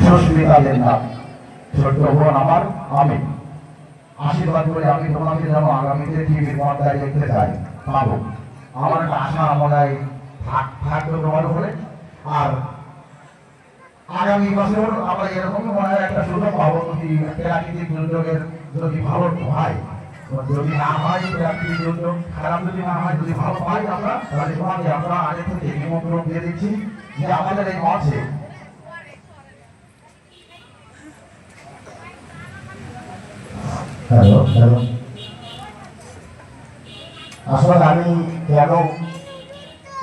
সুস্মিতা লেনদার ছোট্ট বোন আমার আমি আশীর্বাদ করে আমি তোমাকে যেন আগামীতে টিভির পর্দায় দেখতে চাই পাবো আমার একটা আশা আমায় থাকবে তোমার উপরে। আর আগামী বছর আমরা এরকম মনে হয় একটা সুযোগ পাবো যদি প্রাকৃতিক দুর্যোগের যদি ভালো হয়, যদি না হয় প্রাকৃতিক দুর্যোগ খারাপ যদি না হয়, যদি ভালো পাই আমরা, তাহলে তোমাকে আমরা আগে থেকে নিমন্ত্রণ দিয়ে দিচ্ছি যে আমাদের এই মঞ্চে হ্যালো হ্যালো আসলে আমি কেন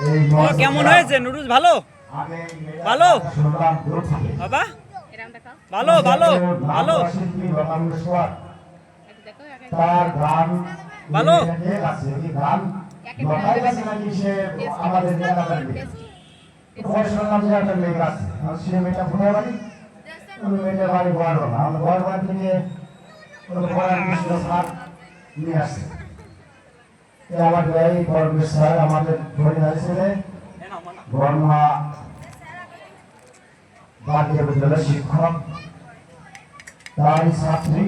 এই কেমন হয়েছে নুডলস? ভালো ভালো বাবা, ভালো ভালো ভালো তার গান ভালো গান আমাদের একটা মেয়ে আছে সে মেয়েটা ভুলে বাড়ি মেয়েটার বাড়ি গোয়ারবাড়া আমরা গোয়ারবাড়া থেকে নিয়ে আসছে আমার এই পরমেশ স্যার আমাদের ধরে ছেলে বর্মা জাতীয় বিদ্যালয়ের শিক্ষক তারই ছাত্রী